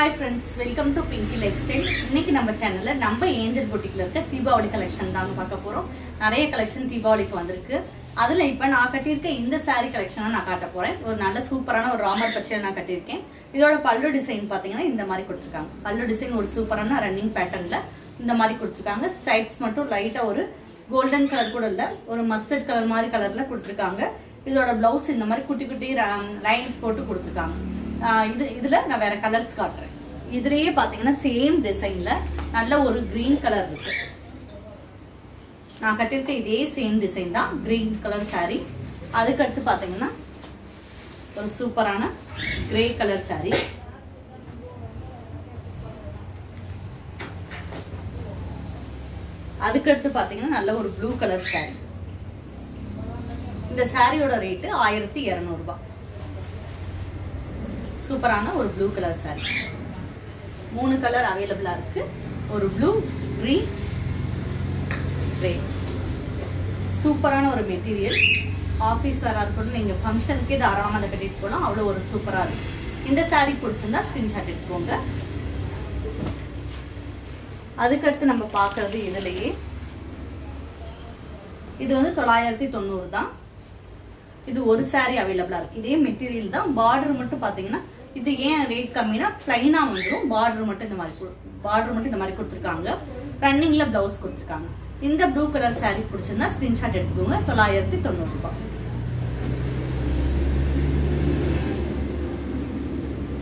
Hi friends, welcome to Pinky Lifestyle. இன்னைக்கு நம்ம சேனல்ல நம்ம ஏஞ்சல் பொட்டிக்ல இருக்க தீபாவளி கலெக்ஷன் தான் பார்க்க போறோம். நிறைய கலெக்ஷன் தீபாவளிக்கு வந்திருக்கு. அதுல இப்ப நான் கட்டியிருக்க இந்த saree கலெக்ஷனை நான் காட்ட போறேன். ஒரு நல்ல சூப்பரான ஒரு ராமர் பச்சையில நான் கட்டியிருக்கேன். இதோட பல்லு டிசைன் பாத்தீங்கன்னா இந்த மாதிரி கொடுத்திருக்காங்க. பல்லு டிசைன் ஒரு சூப்பரான ரன்னிங் பேட்டர்ன்ல இந்த மாதிரி கொடுத்திருக்காங்க. ஸ்ட்ரைப்ஸ் மட்டும் லைட்டா ஒரு கோல்டன் கலர் கூட இல்ல, ஒரு மஸ்டர்ட் கலர் மாதிரி கலர்ல கொடுத்திருக்காங்க. இதோட பிளவுஸ் இந்த மாதிரி குட்டி குட்டி லைன்ஸ் போட்டு கொடுத்திருக்காங்க. இதுல நான் வேற கலர்ஸ் காட்டுறேன். இதுலயே பாத்தீங்கன்னா சேம் டிசைன்ல நல்ல ஒரு கிரீன் கலர் இருக்கு. நான் கட்டிருக்க இதே சேம் டிசைன் தான், கிரீன் கலர் saree. அதுக்கு அடுத்து பாத்தீங்கன்னா ஒரு சூப்பரான கிரே கலர் saree. அதுக்கு அடுத்து பாத்தீங்கன்னா நல்ல ஒரு ப்ளூ கலர் saree. இந்த சாரியோட ரேட் 1200 ரூபாய். சூப்பரான ஒரு ப்ளூ கலர் saree. 3 கலர் அவைலபிளா இருக்கு. ஒரு ப்ளூ, கிரீன், கிரே. சூப்பரான ஒரு மெட்டீரியல். ஆபீஸ் வேற இருக்கட்டும், நீங்க ஃபங்க்ஷனுக்கே தாராளமா அதை கட்டிட்டு போகலாம். அவ்வளோ ஒரு சூப்பரா இருக்கு. இந்த saree பிடிச்சிருந்தா ஸ்கிரீன்ஷாட் எடுத்துக்கோங்க. அதுக்கடுத்து நம்ம பார்க்கறது இதுலயே இது வந்து 990 தான். இது ஒரு saree அவைலபிளா இருக்கு. இதே மெட்டீரியல் தான். பார்டர் மட்டும் பாத்தீங்கன்னா இது ஏன் ரேட் கம்மினா பிளைனா வந்துடும். பார்டர் மட்டும் இந்த மாதிரி கொடுத்துருக்காங்க. ரன்னிங்ல பிளவுஸ் கொடுத்துருக்காங்க. இந்த ப்ளூ கலர் saree பிடிச்சிருந்தா ஸ்கிரீன்ஷாட் எடுத்துக்கோங்க. 990 ரூபாய்.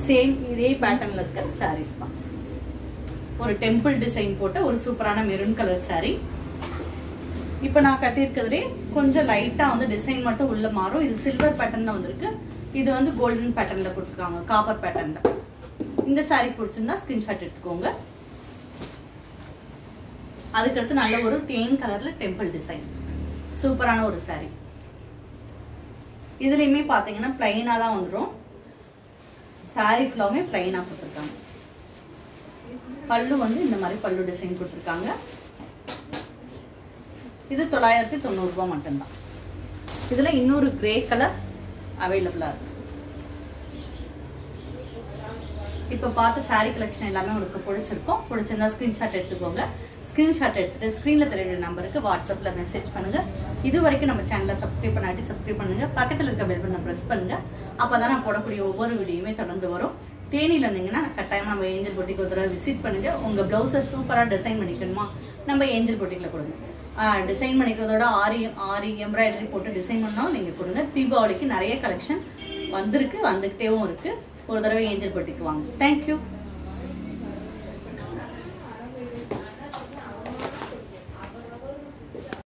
சேம் இதே பேட்டர்ன்ல இருக்க sarees தான். ஒரு டெம்பிள் டிசைன் போட்ட ஒரு சூப்பரான மெரூன் கலர் saree. இப்போ நான் கட்டியிருக்கிறதுலே கொஞ்சம் லைட்டா வந்து டிசைன் மட்டும் உள்ள மாறும். இது சில்வர் பேட்டர்ன்ல வந்திருக்கு. இது வந்து கோல்டன் பேட்டர்ன்ல கொடுத்துருக்காங்க, காப்பர் பேட்டர்ன்ல. இந்த saree பிடிச்சிருந்தா ஸ்கிரீன்ஷாட் எடுத்துக்கோங்க. அதுக்கடுத்து நல்ல ஒரு தேன் கலர்ல டெம்பிள் டிசைன், சூப்பரான ஒரு saree. இதுலயுமே பாத்தீங்கன்னா பிளைனா தான் வந்துடும். saree ஃபுல்லாவுமே பிளைனா கொடுத்துருக்காங்க. பல்லு வந்து இந்த மாதிரி பல்லு டிசைன் கொடுத்துருக்காங்க. இது 990 ரூபாய் மட்டும்தான். இதுல இன்னொரு கிரே கலர் அவைலபிளா இருக்கு. இப்ப பார்த்த saree கலெக்ஷன் எல்லாமே உங்களுக்கு பிடிச்சிருக்கும். பிடிச்சிருந்தா ஸ்கிரீன்ஷாட் எடுத்துக்கோங்க. ஸ்கிரீன்ஷாட் எடுத்துட்டு ஸ்கிரீன்ல தெரியற நம்பருக்கு வாட்ஸ்அப்ல மெசேஜ் பண்ணுங்க. இது வரைக்கும் நம்ம சேனலை சப்ஸ்கிரைப் பண்ணாட்டி சப்ஸ்கிரைப் பண்ணுங்க. பக்கத்துல இருக்க பெல் பட்டனை பிரஸ் பண்ணுங்க. அப்பதான் நான் போடக்கூடிய ஒவ்வொரு வீடியோமே தொடர்ந்து வரும். தேனியில இருந்தீங்கன்னா கட்டாயமா நம்ம ஏஞ்சல் பொட்டிக் ஒரு தடவை விசிட் பண்ணுங்க. உங்க பிளவுஸை சூப்பரா டிசைன் பண்ணிக்கணுமா, நம்ம ஏஞ்சல் பொட்டிக்ல கொடுங்க. டிசைன் பண்ணிக்கிறதோட ஆரி எம்ப்ராய்டரி போட்டு டிசைன் பண்ணாலும் நீங்க கொடுங்க. தீபாவளிக்கு நிறைய கலெக்ஷன் வந்துகிட்டேவும் இருக்கு. ஒரு தடவை ஏஞ்சல் பொட்டிக்கு வாங்க. தேங்க்யூ.